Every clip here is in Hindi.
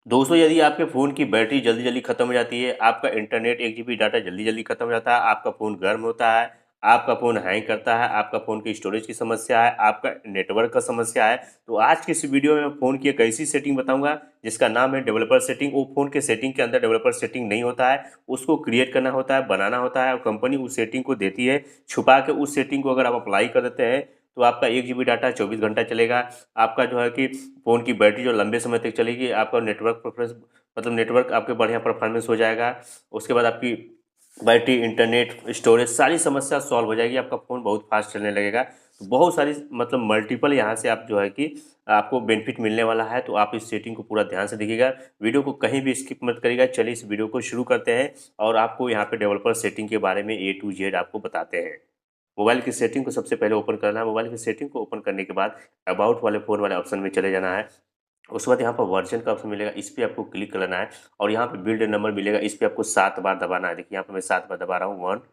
दोस्तों, यदि आपके फ़ोन की बैटरी जल्दी जल्दी ख़त्म हो जाती है, आपका इंटरनेट 1 जीबी डाटा जल्दी जल्दी ख़त्म हो जाता है, आपका फ़ोन गर्म होता है, आपका फ़ोन हैंग करता है, आपका फ़ोन की स्टोरेज की समस्या है, आपका नेटवर्क का समस्या है, तो आज की इस वीडियो में मैं फ़ोन की एक ऐसी सेटिंग बताऊंगा जिसका नाम है डेवलपर सेटिंग। वो फ़ोन के सेटिंग के अंदर डेवलपर सेटिंग नहीं होता है, उसको क्रिएट करना होता है, बनाना होता है और कंपनी उस सेटिंग को देती है छुपा के। उस सेटिंग को अगर आप अप्लाई कर देते हैं तो आपका 1 जीबी डाटा 24 घंटा चलेगा। आपका जो है कि फ़ोन की बैटरी जो लंबे समय तक चलेगी, आपका नेटवर्क प्रेफरेंस मतलब नेटवर्क आपके बढ़िया परफॉर्मेंस हो जाएगा। उसके बाद आपकी बैटरी, इंटरनेट, स्टोरेज सारी समस्या सॉल्व हो जाएगी, आपका फ़ोन बहुत फास्ट चलने लगेगा। तो बहुत सारी मतलब मल्टीपल यहाँ से आप जो है कि आपको बेनिफिट मिलने वाला है। तो आप इस सेटिंग को पूरा ध्यान से देखिएगा, वीडियो को कहीं भी स्किप मत करिएगा। चलिए इस वीडियो को शुरू करते हैं और आपको यहाँ पे डेवलपर सेटिंग के बारे में A to Z आपको बताते हैं। मोबाइल की सेटिंग को सबसे पहले ओपन करना है। मोबाइल की सेटिंग को ओपन करने के बाद अबाउट वाले फ़ोन वाले ऑप्शन में चले जाना है। उसके बाद यहाँ पर वर्जन का ऑप्शन मिलेगा, इस पे आपको क्लिक कर लेना है और यहाँ पे बिल्ड नंबर मिलेगा, इस पे आपको 7 बार दबाना है। देखिए यहाँ पे मैं 7 बार दबा रहा हूँ, 1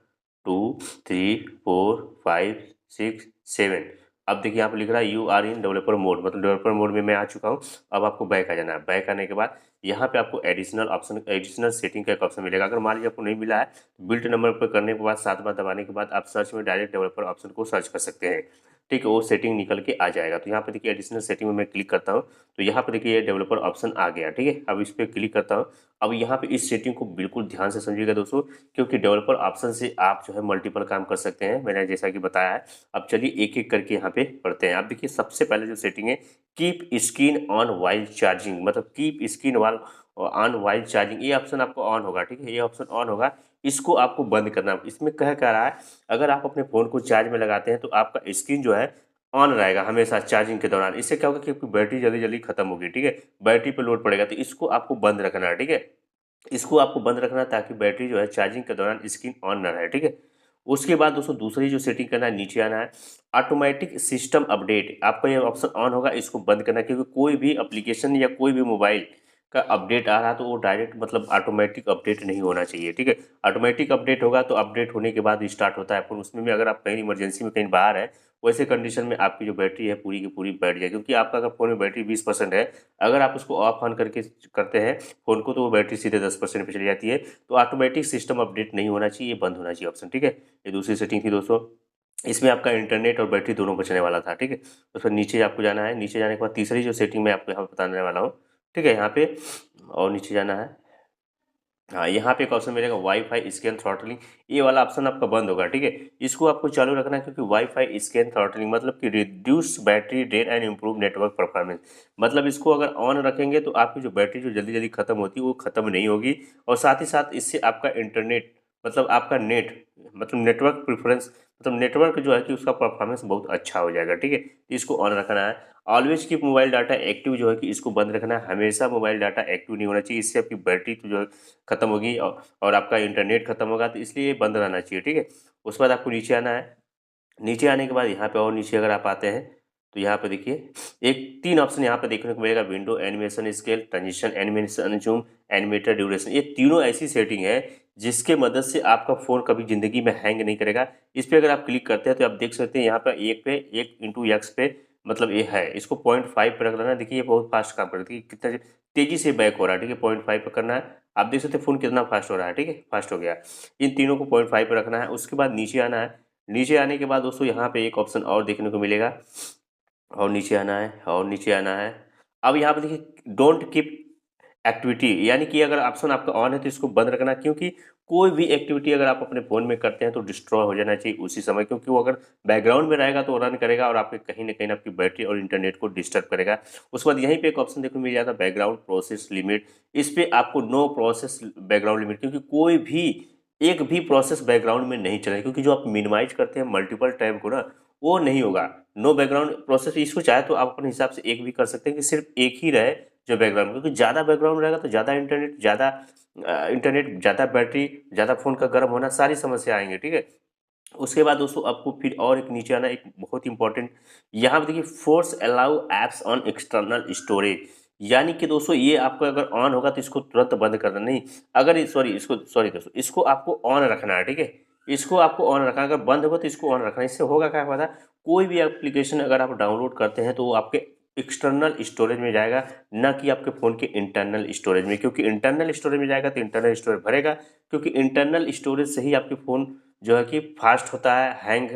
2 3 4 5 6 7। अब देखिए यहाँ पे लिख रहा है you are in developer mode, मतलब डेवलपर मोड में मैं आ चुका हूँ। अब आपको बैक आ जाना है। बैक आने के बाद यहाँ पे आपको एडिशनल ऑप्शन, एडिशनल सेटिंग का एक ऑप्शन मिलेगा। अगर मान लीजिए आपको नहीं मिला है तो बिल्ड नंबर पर करने के बाद 7 बार दबाने के बाद आप सर्च में डायरेक्ट डेवलपर ऑप्शन को सर्च कर सकते हैं। ठीक है, वो सेटिंग निकल के आ जाएगा। तो यहाँ पे देखिए एडिशनल सेटिंग में मैं क्लिक करता हूँ तो यहाँ पे देखिए ये डेवलपर ऑप्शन आ गया। ठीक है, अब इस पर क्लिक करता हूँ। अब यहाँ पे इस सेटिंग को बिल्कुल ध्यान से समझिएगा दोस्तों, क्योंकि डेवलपर ऑप्शन से आप जो है मल्टीपल काम कर सकते हैं, मैंने जैसा कि बताया है। अब चलिए एक एक करके यहाँ पे पढ़ते हैं। आप देखिए सबसे पहले जो सेटिंग है, keep screen on while charging, मतलब keep screen on while charging, ये ऑप्शन आपको ऑन होगा। ठीक है, ये ऑप्शन ऑन होगा, इसको आपको बंद करना। इसमें कह रहा है अगर आप अपने फ़ोन को चार्ज में लगाते हैं तो आपका स्क्रीन जो है ऑन रहेगा हमेशा चार्जिंग के दौरान। इससे क्या होगा कि आपकी बैटरी जल्दी जल्दी खत्म होगी। ठीक है, बैटरी पे लोड पड़ेगा, तो इसको आपको बंद रखना है। ठीक है, इसको आपको बंद रखना है ताकि बैटरी जो है चार्जिंग के दौरान स्क्रीन ऑन ना रहे। ठीक है, उसके बाद दोस्तों दूसरी जो सेटिंग करना है, नीचे आना है, ऑटोमेटिक सिस्टम अपडेट, आपका ये ऑप्शन ऑन होगा, इसको बंद करना है। क्योंकि कोई भी एप्लीकेशन या कोई भी मोबाइल का अपडेट आ रहा है तो वो डायरेक्ट मतलब ऑटोमेटिक अपडेट नहीं होना चाहिए। ठीक है, ऑटोमेटिक अपडेट होगा तो अपडेट होने के बाद स्टार्ट होता है फोन, उसमें भी अगर आप कहीं इमरजेंसी में कहीं बाहर है, वैसे कंडीशन में आपकी जो बैटरी है पूरी की पूरी बैठ जाए। क्योंकि आपका अगर फ़ोन में बैटरी 20% है, अगर आप उसको ऑफ ऑन करके करते हैं फ़ोन को, तो वो बैटरी सीधे 10% पे चली जाती है। तो ऑटोमेटिक सिस्टम अपडेट नहीं होना चाहिए, बंद होना चाहिए ऑप्शन। ठीक है, ये दूसरी सेटिंग थी दोस्तों। इसमें आपका इंटरनेट और बैटरी दोनों बचने वाला था। ठीक है, तो फिर नीचे आपको जाना है। नीचे जाने के बाद तीसरी जो सेटिंग मैं आपको यहाँ बताने वाला हूँ। ठीक है, यहाँ पे और नीचे जाना है। हाँ, यहाँ पे एक ऑप्शन मिलेगा वाईफाई स्कैन थ्रॉटलिंग, ये वाला ऑप्शन आपका बंद होगा। ठीक है, इसको आपको चालू रखना है, क्योंकि वाईफाई स्कैन थ्रॉटलिंग मतलब कि reduce battery drain and improve network performance. मतलब इसको अगर ऑन रखेंगे तो आपकी जो बैटरी जो जल्दी जल्दी खत्म होती है वो खत्म नहीं होगी, और साथ ही साथ इससे आपका इंटरनेट मतलब आपका नेट मतलब नेटवर्क प्रेफरेंस मतलब नेटवर्क जो है कि उसका परफॉर्मेंस बहुत अच्छा हो जाएगा। ठीक है, इसको ऑन रखना है। Always keep mobile data active जो है कि इसको बंद रखना है, हमेशा मोबाइल डाटा एक्टिव नहीं होना चाहिए, इससे आपकी बैटरी तो जो है खत्म होगी और आपका इंटरनेट खत्म होगा, तो इसलिए ये बंद रहना चाहिए। ठीक है, उसके बाद आपको नीचे आना है। नीचे आने के बाद यहाँ पे और नीचे अगर आप आते हैं तो यहाँ पे देखिए एक 3 ऑप्शन यहाँ पे देखने को मिलेगा, window animation scale, transition animation, zoom, animator duration. ये तीनों ऐसी सेटिंग है जिसके मदद से आपका फ़ोन कभी ज़िंदगी में हैंग नहीं करेगा। इस पर अगर आप क्लिक करते हैं तो आप देख सकते हैं यहाँ पर एक पे एक इंटू एक्स पे, मतलब ये है, इसको 0.5 पे रख लेना। देखिए ये बहुत फास्ट काम करती है, कितना तेजी से बैक हो रहा है। ठीक है, 0.5 पे करना है। आप देख सकते हैं फ़ोन कितना फास्ट हो रहा है। ठीक है, फास्ट हो गया। इन तीनों को 0.5 पे रखना है। उसके बाद नीचे आना है। नीचे आने के बाद दोस्तों यहाँ पे एक ऑप्शन और देखने को मिलेगा, और नीचे आना है और नीचे आना है। अब यहाँ पे देखिए डोंट कीप एक्टिविटी, यानी कि अगर ऑप्शन आपका ऑन है तो इसको बंद रखना, क्योंकि कोई भी एक्टिविटी अगर आप अपने फ़ोन में करते हैं तो डिस्ट्रॉय हो जाना चाहिए उसी समय, क्योंकि वो अगर बैकग्राउंड में रहेगा तो रन करेगा और आपके कहीं ना कहीं आपकी बैटरी और इंटरनेट को डिस्टर्ब करेगा। उसके बाद यहीं पे एक ऑप्शन देखने को मिल जाता है बैकग्राउंड प्रोसेस लिमिट, इस पे आपको नो प्रोसेस बैकग्राउंड लिमिट, क्योंकि कोई भी एक भी प्रोसेस बैकग्राउंड में नहीं चलेगा, क्योंकि जो आप मिनिमाइज करते हैं मल्टीपल टैब को ना, वो नहीं होगा। नो बैकग्राउंड प्रोसेस, इसको चाहे तो आप अपने हिसाब से एक भी कर सकते हैं कि सिर्फ एक ही रहे जो बैकग्राउंड, क्योंकि ज़्यादा बैकग्राउंड रहेगा तो ज़्यादा इंटरनेट, ज़्यादा बैटरी, ज़्यादा फ़ोन का गर्म होना, सारी समस्या आएंगे। ठीक है, उसके बाद दोस्तों आपको फिर और एक नीचे आना, एक बहुत इंपॉर्टेंट यहाँ पे देखिए force allow apps on external storage, यानी कि दोस्तों ये आपको अगर ऑन होगा तो इसको तुरंत बंद कर देना नहीं, अगर सॉरी दोस्तों, इसको आपको ऑन रखना है। ठीक है, इसको आपको ऑन रखना है, अगर बंद होगा तो इसको ऑन रखना है। इससे होगा क्या पता, कोई भी एप्लीकेशन अगर आप डाउनलोड करते हैं तो वो आपके एक्सटर्नल स्टोरेज में जाएगा, ना कि आपके फ़ोन के इंटरनल स्टोरेज में, क्योंकि इंटरनल स्टोरेज में जाएगा तो इंटरनल स्टोरेज भरेगा, क्योंकि इंटरनल स्टोरेज से ही आपके फ़ोन जो है कि फास्ट होता है, हैंग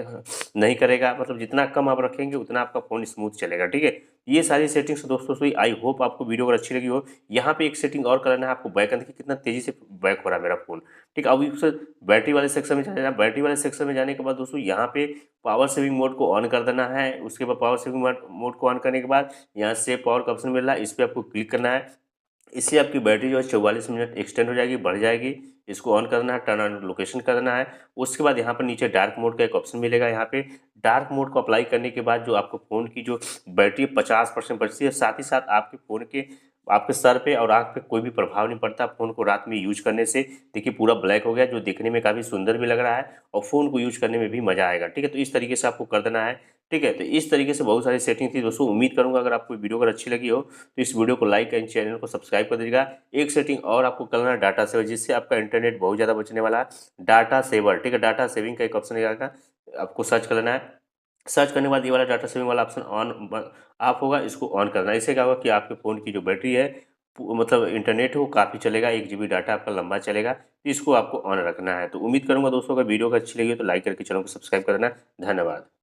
नहीं करेगा। मतलब जितना कम आप रखेंगे उतना आपका फ़ोन स्मूथ चलेगा, ठीक है। ये सारी सेटिंग्स दोस्तों हुई। आई होप आपको वीडियो अगर अच्छी लगी हो। यहाँ पे एक सेटिंग और करना है आपको, बैक देखिए कितना तेज़ी से बैक हो रहा है मेरा फ़ोन, ठीक है। अब इससे बैटरी वाले सेक्शन में चले जाना। बैटरी वाले सेक्शन में जाने के बाद दोस्तों यहाँ पे पावर सेविंग मोड को ऑन कर देना है। उसके बाद पावर सेविंग मोड को ऑन करने के बाद यहाँ सेव पावर का ऑप्शन मिल रहा है, इस पर आपको क्लिक करना है। इससे आपकी बैटरी जो है 44 मिनट एक्सटेंड हो जाएगी, बढ़ जाएगी। इसको ऑन करना है, टर्न ऑन लोकेशन करना है। उसके बाद यहाँ पर नीचे डार्क मोड का एक ऑप्शन मिलेगा। यहाँ पे डार्क मोड को अप्लाई करने के बाद जो आपको फ़ोन की जो बैटरी 50% बचती है, साथ ही साथ आपके फ़ोन के आपके सर पे और आँख पे कोई भी प्रभाव नहीं पड़ता फ़ोन को रात में यूज करने से। देखिए पूरा ब्लैक हो गया, जो देखने में काफ़ी सुंदर भी लग रहा है और फ़ोन को यूज करने में भी मज़ा आएगा, ठीक है। तो इस तरीके से आपको कर देना है, ठीक है। तो इस तरीके से बहुत सारी सेटिंग थी दोस्तों। उम्मीद करूँगा अगर आपको वीडियो अगर अच्छी लगी हो तो इस वीडियो को लाइक एंड चैनल को सब्सक्राइब कर दीजिएगा। एक सेटिंग और आपको करना है डाटा सेवर, जिससे आपका इंटरनेट बहुत ज़्यादा बचने वाला है। डाटा सेवर, ठीक है। डाटा सेविंग का एक ऑप्शन आएगा, आपको सर्च कर लेना है। सर्च करने के बाद ये वाला डाटा सेविंग वाला ऑप्शन ऑफ होगा, इसको ऑन करना है। इससे क्या होगा कि आपके फ़ोन की जो बैटरी है मतलब इंटरनेट है वो काफ़ी चलेगा, 1 GB डाटा आपका लंबा चलेगा। तो इसको आपको ऑन रखना है। तो उम्मीद करूँगा दोस्तों अगर वीडियो अगर अच्छी लगी हो तो लाइक करके चैनल को सब्सक्राइब करना। धन्यवाद।